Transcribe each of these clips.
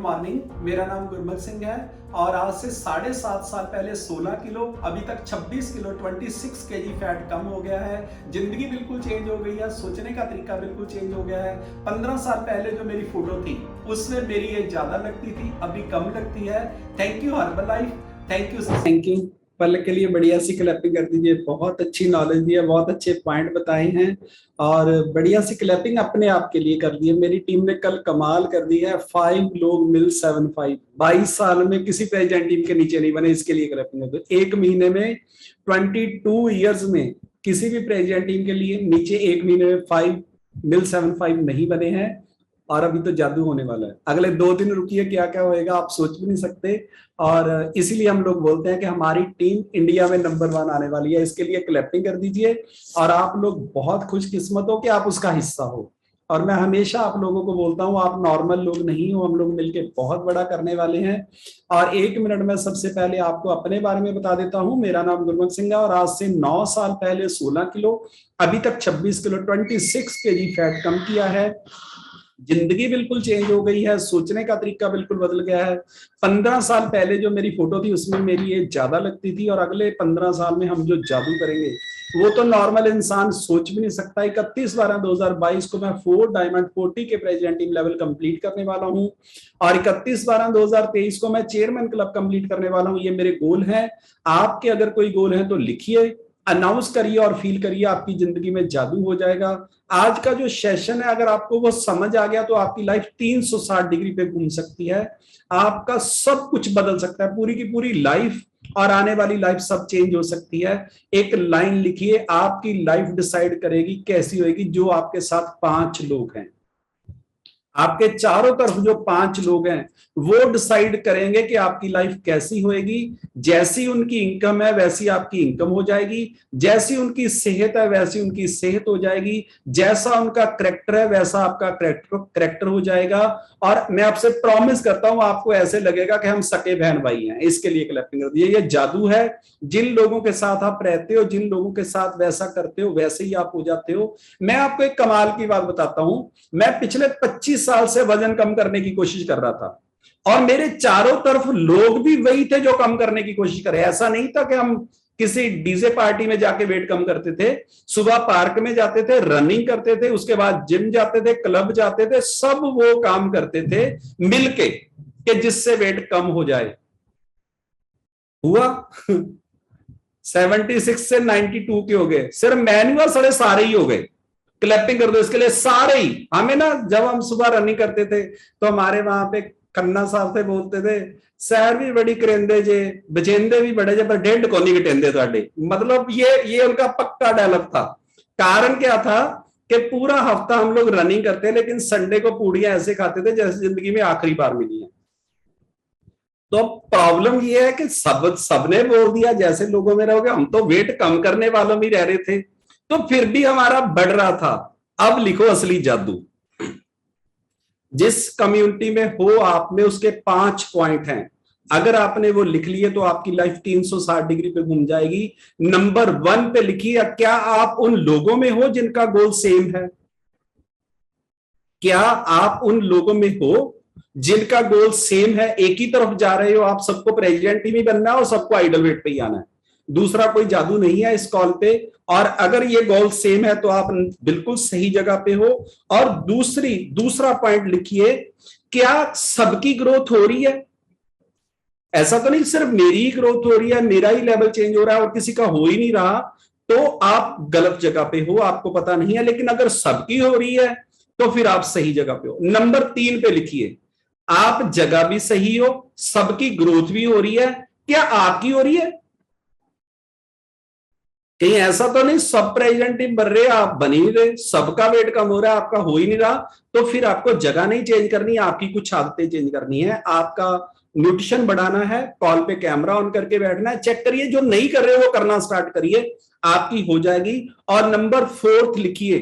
Morning. मेरा नाम गुरमत सिंह है और आज से 7.5 साल पहले 16 किलो, अभी तक 26 किलो 26 केजी फैट कम हो गया है। जिंदगी बिल्कुल चेंज हो गई है, सोचने का तरीका बिल्कुल चेंज हो गया है। 15 साल पहले जो मेरी फोटो थी उसमें मेरी एज ज्यादा लगती थी, अभी कम लगती है। Thank you Herbalife, thank you. पल के लिए बढ़िया सी क्लैपिंग कर दीजिए। बहुत अच्छी नॉलेज दी है, बहुत अच्छे पॉइंट बताए हैं और बढ़िया सी क्लैपिंग अपने आप के लिए कर दी है। मेरी टीम ने कल कमाल कर दी है। 5 लोग मिल 7-5, 22 साल में किसी प्रेसिडेंट टीम के नीचे नहीं बने, इसके लिए क्लैपिंग है। तो एक महीने में 22 ईयर्स में किसी भी प्रेसिडेंट टीम के लिए नीचे एक महीने में 5 मिल 7-5 नहीं बने हैं। और अभी तो जादू होने वाला है। अगले 2 दिन रुकिए, क्या क्या होएगा आप सोच भी नहीं सकते। और इसीलिए हम लोग बोलते हैं कि हमारी टीम इंडिया में नंबर 1 आने वाली है। इसके लिए क्लैपिंग कर दीजिए। और आप लोग बहुत खुशकिस्मत हो कि आप उसका हिस्सा हो। और मैं हमेशा आप लोगों को बोलता हूं, आप नॉर्मल लोग नहीं हो, हम लोग मिलके बहुत बड़ा करने वाले हैं। और 1 मिनट में सबसे पहले आपको अपने बारे में बता देता हूं। मेरा नाम गुरमत सिंह है और आज से 9 साल पहले 16 किलो, अभी तक 26 किलो 26 केजी फैट कम किया है। जिंदगी बिल्कुल चेंज हो गई है, सोचने का तरीका बिल्कुल बदल गया है। 15 साल पहले जो मेरी फोटो थी उसमें मेरी एज ज्यादा लगती थी और अगले 15 साल में हम जो जादू करेंगे वो तो नॉर्मल इंसान सोच भी नहीं सकता। 31/12/2022 को मैं 4 डायमंड 40 के प्रेसिडेंट टीम लेवल कंप्लीट करने वाला हूं और 31/12/2023 को मैं चेयरमैन क्लब कंप्लीट करने वाला हूं। ये मेरे गोल हैं। आपके अगर कोई गोल है तो लिखिए, अनाउंस करिए और फील करिए, आपकी जिंदगी में जादू हो जाएगा। आज का जो सेशन है अगर आपको वो समझ आ गया तो आपकी लाइफ 360 डिग्री पे घूम सकती है। आपका सब कुछ बदल सकता है, पूरी की पूरी लाइफ और आने वाली लाइफ सब चेंज हो सकती है। एक लाइन लिखिए, आपकी लाइफ डिसाइड करेगी कैसी होगी। जो आपके साथ 5 लोग हैं, आपके चारों तरफ जो 5 लोग हैं वो डिसाइड करेंगे कि आपकी लाइफ कैसी होएगी। जैसी उनकी इनकम है वैसी आपकी इनकम हो जाएगी, जैसी उनकी सेहत है वैसी उनकी सेहत हो जाएगी, जैसा उनका करैक्टर है वैसा आपका करैक्टर हो जाएगा। और मैं आपसे प्रॉमिस करता हूं आपको ऐसे लगेगा कि हम सके बहन भाई हैं। इसके लिए क्लैपिंग कर दिए। ये जादू है। जिन लोगों के साथ आप रहते हो, जिन लोगों के साथ वैसा करते हो, वैसे ही आप हो जाते हो। मैं आपको एक कमाल की बात बताता हूं। मैं पिछले 25 साल से वजन कम करने की कोशिश कर रहा था और मेरे चारों तरफ लोग भी वही थे जो कम करने की कोशिश कर रहे। ऐसा नहीं था कि हम किसी डीजे पार्टी में जाके वेट कम करते थे। सुबह पार्क में जाते थे, रनिंग करते थे, उसके बाद जिम जाते थे, क्लब जाते थे, सब वो काम करते थे मिलके कि जिससे वेट कम हो जाए। हुआ 76 से 92 के हो गए। सिर्फ मैनुअल सारे ही हो गए। क्लैपिंग कर दो इसके लिए सारे ही। हमें ना जब हम सुबह रनिंग करते थे तो हमारे वहां पे खन्ना साहब थे, बोलते थे सैर भी बड़ी करेंदे जे, बचेंदे भी बड़े जे, पर ढिंड को नहीं कटेंदे ਤੁਹਾਡੇ। मतलब ये उनका पक्का डायलॉग था। कारण क्या था कि पूरा हफ्ता हम लोग रनिंग करते लेकिन संडे को पूड़ियां ऐसे खाते थे जैसे जिंदगी में आखिरी बार मिली है। तो प्रॉब्लम ये है कि सबने बोल दिया जैसे लोगों में रहोगे। हम तो वेट कम करने वालों में रह रहे थे तो फिर भी हमारा बढ़ रहा था। अब लिखो असली जादू। जिस कम्युनिटी में हो आप में उसके 5 पॉइंट हैं। अगर आपने वो लिख लिए तो आपकी लाइफ 360 डिग्री पे घूम जाएगी। नंबर 1 पे लिखिए, क्या आप उन लोगों में हो जिनका गोल सेम है? क्या आप उन लोगों में हो जिनका गोल सेम है? एक ही तरफ जा रहे हो आप, सबको प्रेसिडेंट ही नहीं बनना है और सबको आइडल वेट पे ही आना है। दूसरा कोई जादू नहीं है इस कॉल पे। और अगर ये गोल सेम है तो आप बिल्कुल सही जगह पे हो। और दूसरा पॉइंट लिखिए, क्या सबकी ग्रोथ हो रही है? ऐसा तो नहीं सिर्फ मेरी ही ग्रोथ हो रही है, मेरा ही लेवल चेंज हो रहा है और किसी का हो ही नहीं रहा, तो आप गलत जगह पे हो, आपको पता नहीं है। लेकिन अगर सबकी हो रही है तो फिर आप सही जगह पे हो। नंबर 3 पे लिखिए, आप जगह भी सही हो, सबकी ग्रोथ भी हो रही है। क्या आपकी हो रही है? कहीं ऐसा तो नहीं सब प्रेसिडेंट टीम बन रहे, आप बन ही नहीं रहे, सबका वेट कम हो रहा है, आपका हो ही नहीं रहा। तो फिर आपको जगह नहीं चेंज करनी, आपकी कुछ आदतें चेंज करनी है। आपका न्यूट्रिशन बढ़ाना है, कॉल पे कैमरा ऑन करके बैठना है, चेक करिए। जो नहीं कर रहे वो करना स्टार्ट करिए, आपकी हो जाएगी। और नंबर 4 लिखिए,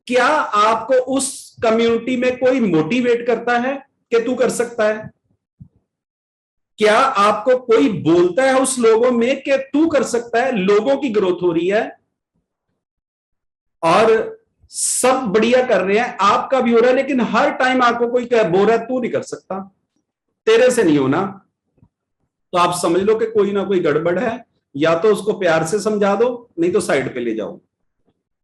क्या आपको उस कम्युनिटी में कोई मोटिवेट करता है कि तू कर सकता है? क्या आपको कोई बोलता है उस लोगों में कि तू कर सकता है? लोगों की ग्रोथ हो रही है और सब बढ़िया कर रहे हैं, आपका भी हो रहा है, लेकिन हर टाइम आपको कोई बोल रहा है तू नहीं कर सकता। तेरे से नहीं होना, तो आप समझ लो कि कोई ना कोई गड़बड़ है, या तो उसको प्यार से समझा दो, नहीं तो साइड पे ले जाओ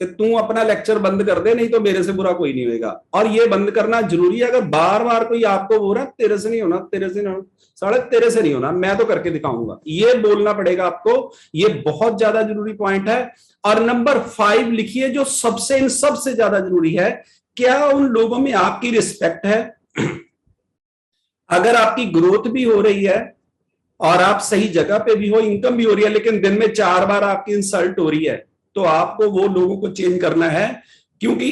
कि तू अपना लेक्चर बंद कर दे, नहीं तो मेरे से बुरा कोई नहीं होगा। और ये बंद करना जरूरी है। अगर बार बार कोई आपको बोल रहा तेरे से नहीं होना, तेरे से नहीं होना, साढ़े तेरे से नहीं होना, मैं तो करके दिखाऊंगा, ये बोलना पड़ेगा आपको। ये बहुत ज्यादा जरूरी पॉइंट है। और नंबर 5 लिखिए, जो सबसे इन सबसे ज्यादा जरूरी है, क्या उन लोगों में आपकी रिस्पेक्ट है? अगर आपकी ग्रोथ भी हो रही है और आप सही जगह पे भी हो, इनकम भी हो रही है, लेकिन दिन में 4 बार आपकी इंसल्ट हो रही है, तो आपको वो लोगों को चेंज करना है। क्योंकि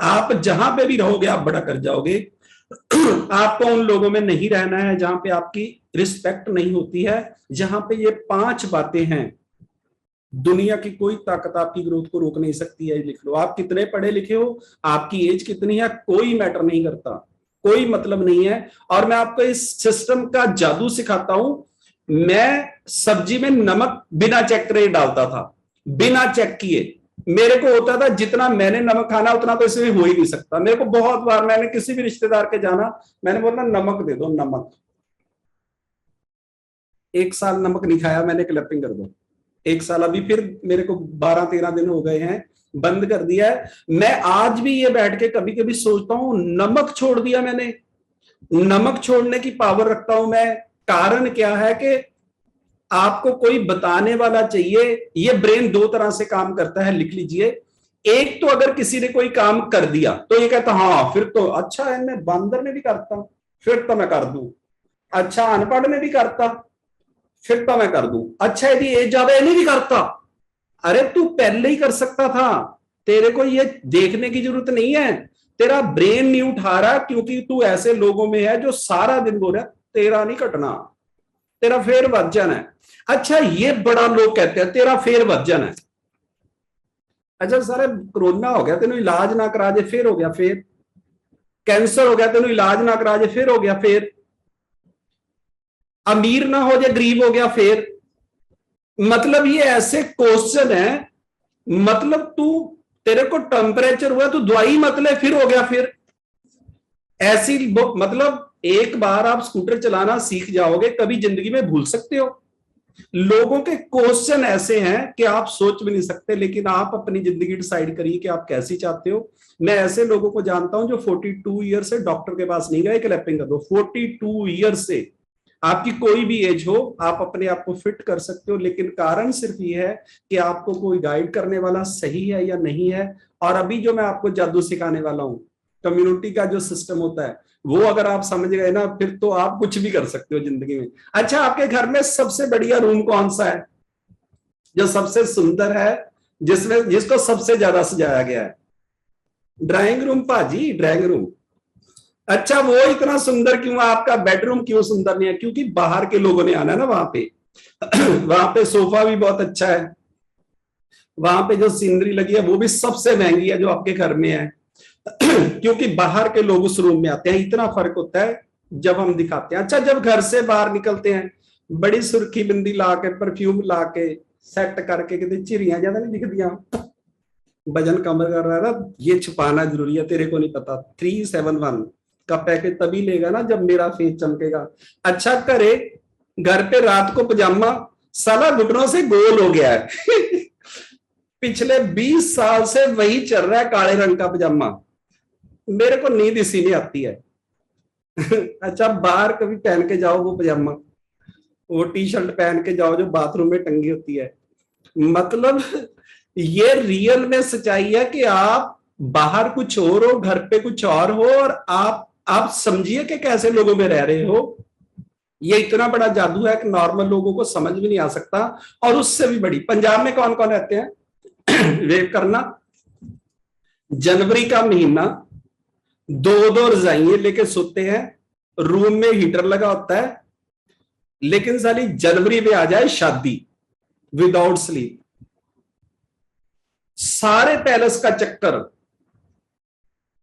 आप जहां पे भी रहोगे आप बड़ा कर जाओगे। आपको उन लोगों में नहीं रहना है जहां पे आपकी रिस्पेक्ट नहीं होती है। जहां पे ये 5 बातें हैं, दुनिया की कोई ताकत आपकी ग्रोथ को रोक नहीं सकती है। लिख लो, आप कितने पढ़े लिखे हो, आपकी एज कितनी है, कोई मैटर नहीं करता, कोई मतलब नहीं है। और मैं आपको इस सिस्टम का जादू सिखाता हूं। मैं सब्जी में नमक बिना चेक करे डालता था, बिना चेक किए। मेरे को होता था जितना मैंने नमक खाना उतना तो इसमें हो ही नहीं सकता। मेरे को बहुत बार मैंने किसी भी रिश्तेदार के जाना, मैंने बोला नमक दे दो, नमक। 1 साल नमक नहीं खाया मैंने, क्लैपिंग कर दो। 1 साल, अभी फिर मेरे को 12-13 दिन हो गए हैं, बंद कर दिया है। मैं आज भी ये बैठ के कभी कभी सोचता हूं, नमक छोड़ दिया मैंने। नमक छोड़ने की पावर रखता हूं मैं। कारण क्या है कि आपको कोई बताने वाला चाहिए। ये ब्रेन 2 तरह से काम करता है, लिख लीजिए। एक तो अगर किसी ने कोई काम कर दिया तो ये कहता हाँ फिर तो अच्छा है, मैं बंदर ने भी करता, फिर तो मैं कर दूं। अच्छा, अनपढ़ ने भी करता, फिर तो मैं कर दूं। अच्छा, यदि एज ज्यादा है, नहीं भी करता। अरे तू पहले ही कर सकता था, तेरे को ये देखने की जरूरत नहीं है। तेरा ब्रेन नहीं उठा रहा क्योंकि तू ऐसे लोगों में है जो सारा दिन बोल रहा तेरा नहीं कटना, तेरा फेर वर्जन है। अच्छा, ये बड़ा लोग कहते हैं तेरा फेर वर्जन है। अच्छा सारे, कोरोना हो गया तेन इलाज ना करा जे फिर हो गया फेर। कैंसर हो गया तेन इलाज ना करा जे फिर हो गया फेर। अमीर ना हो जाए गरीब हो गया फेर। मतलब ये ऐसे क्वेश्चन है, मतलब तू, तेरे को टेम्परेचर हुआ तू दवाई मत ले फिर हो गया फिर। ऐसी मतलब एक बार आप स्कूटर चलाना सीख जाओगे, कभी जिंदगी में भूल सकते हो? लोगों के क्वेश्चन ऐसे हैं कि आप सोच भी नहीं सकते। लेकिन आप अपनी जिंदगी डिसाइड करिए कि आप कैसी चाहते हो। मैं ऐसे लोगों को जानता हूं जो 42 ईयर से डॉक्टर के पास नहीं गए, क्लैपिंग कर दो। 42 ईयर से, आपकी कोई भी एज हो, आप अपने आप को फिट कर सकते हो। लेकिन कारण सिर्फ ये है कि आपको कोई गाइड करने वाला सही है या नहीं है। और अभी जो मैं आपको जादू सिखाने वाला हूं, कम्युनिटी का जो सिस्टम होता है, वो अगर आप समझ गए ना, फिर तो आप कुछ भी कर सकते हो जिंदगी में। अच्छा, आपके घर में सबसे बढ़िया रूम कौन सा है, जो सबसे सुंदर है, जिसमें जिसको सबसे ज्यादा सजाया गया है? ड्राइंग रूम पाजी, ड्राइंग रूम। अच्छा, वो इतना सुंदर क्यों है? आपका बेडरूम क्यों सुंदर नहीं है? क्योंकि बाहर के लोगों ने आना है ना वहां पे। वहां पे सोफा भी बहुत अच्छा है, वहां पे जो सीनरी लगी है वो भी सबसे महंगी है जो आपके घर में है। क्योंकि बाहर के लोग उस रूम में आते हैं। इतना फर्क होता है जब हम दिखाते हैं। अच्छा, जब घर से बाहर निकलते हैं, बड़ी सुर्खी बिंदी ला के, परफ्यूम ला के, सेट करके, कितनी चिड़ियां ज्यादा नहीं दिखदियां, वजन कम कर रहा है ना, ये छुपाना जरूरी है। तेरे को नहीं पता, 371 का पैकेज तभी लेगा ना जब मेरा फेस चमकेगा। अच्छा करे, घर पे रात को पजामा साला घुटनों से गोल हो गया है। पिछले 20 साल से वही चल रहा है, काले रंग का पजामा। मेरे को नींद इसी में आती है। अच्छा, बाहर कभी पहन के जाओ वो पजामा, वो टी शर्ट पहन के जाओ जो बाथरूम में टंगी होती है। मतलब ये रियल में सच्चाई है कि आप बाहर कुछ और हो, घर पे कुछ और हो, और आप समझिए कि कैसे लोगों में रह रहे हो। ये इतना बड़ा जादू है कि नॉर्मल लोगों को समझ भी नहीं आ सकता। और उससे भी बड़ी, पंजाब में कौन कौन रहते हैं? वेव करना। जनवरी का महीना, 2-2 रजाइयां लेके सोते हैं, रूम में हीटर लगा होता है। लेकिन साली जनवरी में आ जाए शादी, विदाउट स्लीप, सारे पैलेस का चक्कर।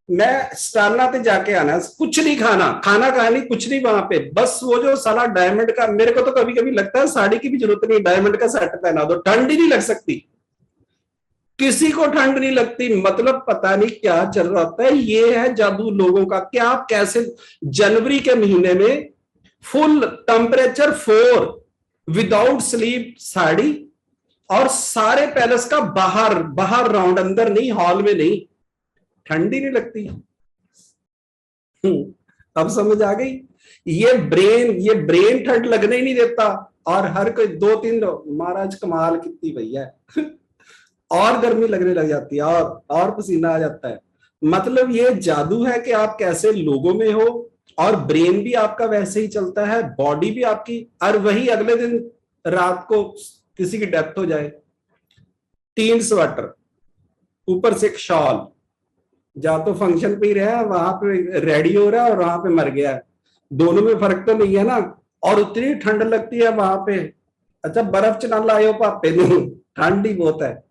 मैं स्टारना पे जाके आना, कुछ नहीं खाना, खाना खानी कुछ नहीं वहां पे, बस वो जो साला डायमंड का, मेरे को तो कभी कभी लगता है साड़ी की भी जरूरत नहीं, डायमंड का सेट पहना दो, ठंड ही नहीं लग सकती। किसी को ठंड नहीं लगती। मतलब पता नहीं क्या चल रहा होता है। ये है जादू लोगों का। क्या आप कैसे जनवरी के महीने में full temperature 4, without sleep sari, और सारे पैलेस का बाहर बाहर राउंड, अंदर नहीं, हॉल में नहीं, ठंडी नहीं लगती। अब समझ आ गई। ये ब्रेन ठंड लगने ही नहीं देता, और हर कोई 2-3 महाराज कमाल कितनी भैया और गर्मी लगने लग जाती है, और पसीना आ जाता है। मतलब ये जादू है कि आप कैसे लोगों में हो, और ब्रेन भी आपका वैसे ही चलता है, बॉडी भी आपकी, और वही अगले दिन रात को किसी की डेथ हो जाए, 3 स्वेटर ऊपर से एक शॉल, जा तो फंक्शन पे ही रहा है, वहां पे रेडी हो रहा है और वहां पे मर गया है, दोनों में फर्क तो नहीं है ना। और उतनी ठंड लगती है वहां पे, अच्छा बर्फ च ना लाए हो पापे नू, ठंड ही बहुत है,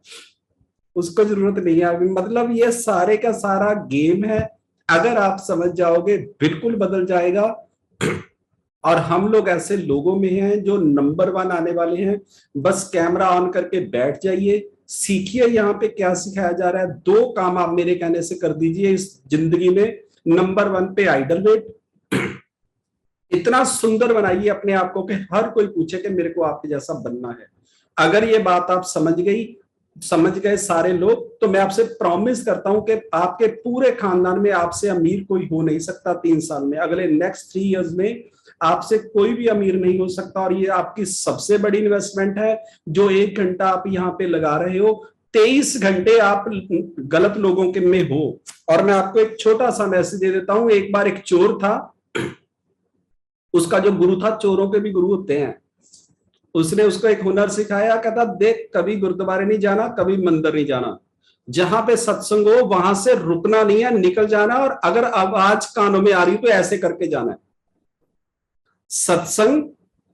उसको जरूरत नहीं है अभी। मतलब ये सारे का सारा गेम है, अगर आप समझ जाओगे बिल्कुल बदल जाएगा। और हम लोग ऐसे लोगों में हैं जो नंबर 1 आने वाले हैं। बस कैमरा ऑन करके बैठ जाइए, सीखिए यहाँ पे क्या सिखाया जा रहा है। 2 काम आप मेरे कहने से कर दीजिए इस जिंदगी में। नंबर 1 पे आइडल रेट, इतना सुंदर बनाइए अपने आप को कि हर कोई पूछे कि मेरे को आपके जैसा बनना है। अगर ये बात आप समझ गए सारे लोग, तो मैं आपसे प्रॉमिस करता हूं कि आपके पूरे खानदान में आपसे अमीर कोई हो नहीं सकता 3 साल में। अगले नेक्स्ट 3 इयर्स में आपसे कोई भी अमीर नहीं हो सकता। और ये आपकी सबसे बड़ी इन्वेस्टमेंट है, जो 1 घंटा आप यहाँ पे लगा रहे हो, 23 घंटे आप गलत लोगों के में हो। और मैं आपको एक छोटा सा मैसेज दे देता हूं। एक बार एक चोर था, उसका जो गुरु था, चोरों के भी गुरु होते हैं, उसने उसको एक हुनर सिखाया, कहता देख कभी गुरुद्वारे नहीं जाना, कभी मंदिर नहीं जाना, जहां पे सत्संग हो वहां से रुकना नहीं है, निकल जाना, और अगर आवाज कानों में आ रही तो ऐसे करके जाना है। सत्संग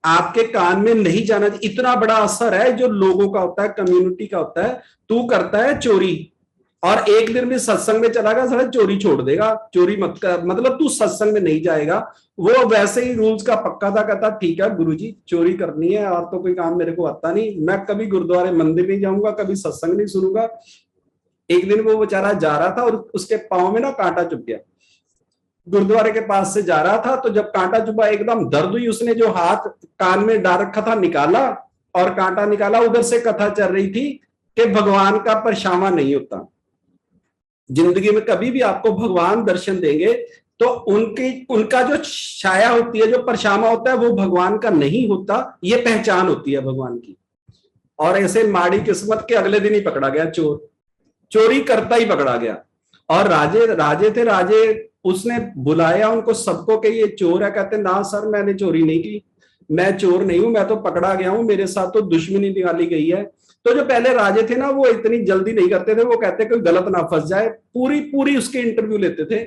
आपके कान में नहीं जाना। इतना बड़ा असर है जो लोगों का होता है, कम्युनिटी का होता है। तू करता है चोरी, और एक दिन भी सत्संग में चला गया, सारा चोरी छोड़ देगा, चोरी मत कर, मतलब तू सत्संग में नहीं जाएगा। वो वैसे ही रूल्स का पक्का था, कहता ठीक है गुरुजी चोरी करनी है, और तो कोई काम मेरे को आता नहीं, मैं कभी गुरुद्वारे मंदिर नहीं जाऊंगा, कभी सत्संग नहीं सुनूंगा। एक दिन वो बेचारा जा रहा था और उसके पांव में ना कांटा चुभ गया, गुरुद्वारे के पास से जा रहा था, तो जब कांटा चुभा एकदम दर्द हुई, उसने जो हाथ कान में डाल रखा था निकाला, और कांटा निकाला। उधर से कथा चल रही थी कि भगवान का परछावा नहीं होता। जिंदगी में कभी भी आपको भगवान दर्शन देंगे तो उनका जो छाया होती है, जो परछावा होता है, वो भगवान का नहीं होता, ये पहचान होती है भगवान की। और ऐसे माड़ी किस्मत के अगले दिन ही पकड़ा गया चोर, चोरी करता ही पकड़ा गया। और राजे उसने बुलाया उनको सबको कि ये चोर है। कहते ना सर मैंने चोरी नहीं की, मैं चोर नहीं हूं, मैं तो पकड़ा गया हूं, मेरे साथ तो दुश्मनी निकाली गई है। तो जो पहले राजे थे ना, वो इतनी जल्दी नहीं करते थे, वो कहते कोई गलत ना फंस जाए, पूरी पूरी उसके इंटरव्यू लेते थे,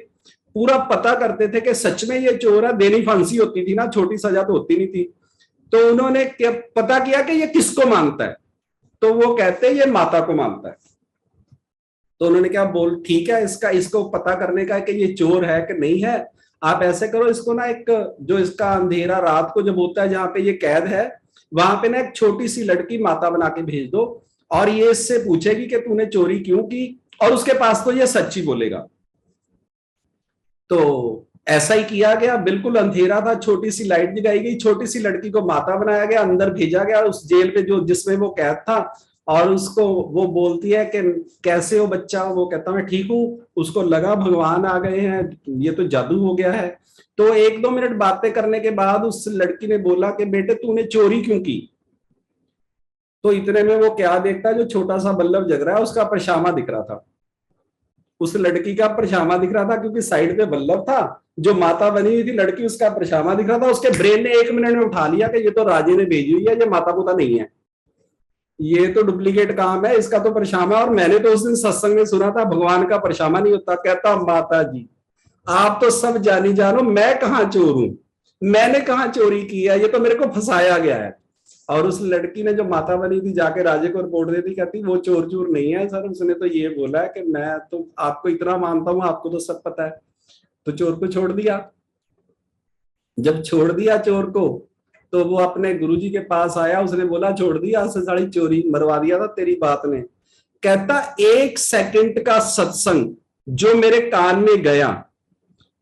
पूरा पता करते थे कि सच में ये चोर है। देनी फांसी होती थी ना, छोटी सजा तो होती नहीं थी। तो उन्होंने पता किया कि ये किसको मानता है, तो वो कहते ये माता को मानता है। तो उन्होंने क्या बोल ठीक है, इसको पता करने का है कि ये चोर है कि नहीं है। आप ऐसे करो, इसको ना एक जो इसका अंधेरा रात को जब होता है, जहां पे ये कैद है, वहां पे ना एक छोटी सी लड़की माता बना के भेज दो, और ये इससे पूछेगी कि तूने चोरी क्यों की, और उसके पास तो ये सच्ची बोलेगा। तो ऐसा ही किया गया, बिल्कुल अंधेरा था, छोटी सी लाइट जगाई गई, छोटी सी लड़की को माता बनाया गया, अंदर भेजा गया उस जेल पे जो जिसमें वो कैद था। और उसको वो बोलती है कि कैसे हो बच्चा, वो कहता मैं ठीक हूँ। उसको लगा भगवान आ गए हैं, ये तो जादू हो गया है। तो 1-2 मिनट बातें करने के बाद उस लड़की ने बोला कि बेटे तूने चोरी क्यों की। तो इतने में वो क्या देखता है, जो छोटा सा बल्लभ जग रहा है उसका परछावा दिख रहा था, उस लड़की का परछावा दिख रहा था, क्योंकि साइड पे बल्लभ था, जो माता बनी हुई थी लड़की उसका परछावा दिख रहा था। उसके ब्रेन ने 1 मिनट में उठा लिया कि ये तो राजे ने भेजी हुई है, ये माता पोता नहीं है, ये तो डुप्लीकेट काम है, इसका तो परछावा। और मैंने तो उस दिन सत्संग में सुना था भगवान का परछावा नहीं होता। कहता माता जी आप तो सब जानी जानो, मैं कहां चोर हूं, मैंने कहां चोरी की है, ये तो मेरे को फंसाया गया है। और उस लड़की ने जो माता बनी थी जाके राजे को रिपोर्ट दे दी, कहती वो चोर चोर नहीं है सर, उसने तो ये बोला है कि मैं तो आपको इतना मानता हूं, आपको तो सब पता है। तो चोर को छोड़ दिया। जब छोड़ दिया चोर को, तो वो अपने गुरुजी के पास आया, उसने बोला छोड़ दिया, से सारी चोरी मरवा दिया था तेरी बात ने। कहता 1 सेकंड का सत्संग जो मेरे कान में गया,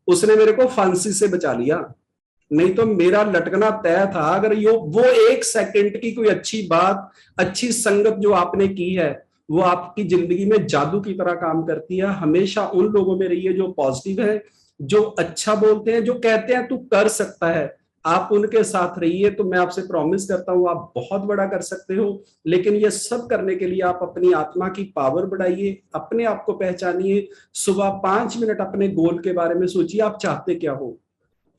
उसने मेरे को फांसी से बचा लिया। नहीं तो मेरा लटकना तय था। अगर यो वो 1 सेकंड की कोई अच्छी बात, अच्छी संगत जो आपने की है, वो आपकी जिंदगी में जादू की तरह काम करती है। हमेशा उन लोगों में रहिए जो पॉजिटिव है, जो अच्छा बोलते हैं, जो कहते हैं तू कर सकता है, आप उनके साथ रहिए। तो मैं आपसे प्रॉमिस करता हूं आप बहुत बड़ा कर सकते हो। लेकिन ये सब करने के लिए आप अपनी आत्मा की पावर बढ़ाइए, अपने आप को पहचानिए। सुबह 5 मिनट अपने गोल के बारे में सोचिए, आप चाहते क्या हो,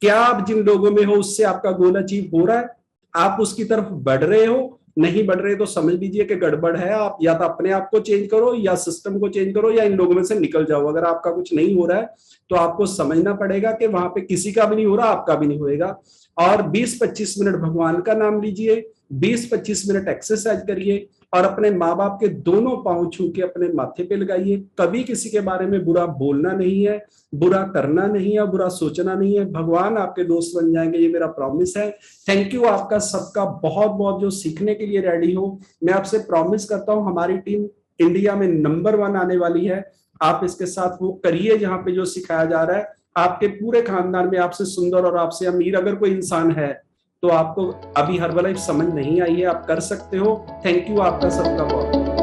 क्या आप जिन लोगों में हो उससे आपका गोल अचीव हो रहा है, आप उसकी तरफ बढ़ रहे हो। नहीं बढ़ रहे तो समझ लीजिए कि गड़बड़ है। आप या तो अपने आप को चेंज करो, या सिस्टम को चेंज करो, या इन लोगों में से निकल जाओ। अगर आपका कुछ नहीं हो रहा है तो आपको समझना पड़ेगा कि वहां पे किसी का भी नहीं हो रहा, आपका भी नहीं होएगा। और 20-25 मिनट भगवान का नाम लीजिए, 20-25 मिनट एक्सरसाइज करिए, और अपने माँ बाप के दोनों पांव छू के अपने माथे पे लगाइए। कभी किसी के बारे में बुरा बोलना नहीं है, बुरा करना नहीं है, बुरा सोचना नहीं है। भगवान आपके दोस्त बन जाएंगे, ये मेरा प्रॉमिस है। थैंक यू आपका सबका बहुत बहुत, जो सीखने के लिए रेडी हो। मैं आपसे प्रॉमिस करता हूं हमारी टीम इंडिया में नंबर 1 आने वाली है। आप इसके साथ वो करिए जहां पे जो सिखाया जा रहा है। आपके पूरे खानदान में आपसे सुंदर और आपसे अमीर अगर कोई इंसान है तो आपको अभी हर्बलाइफ समझ नहीं आई है, आप कर सकते हो। थैंक यू आपका सबका बहुत।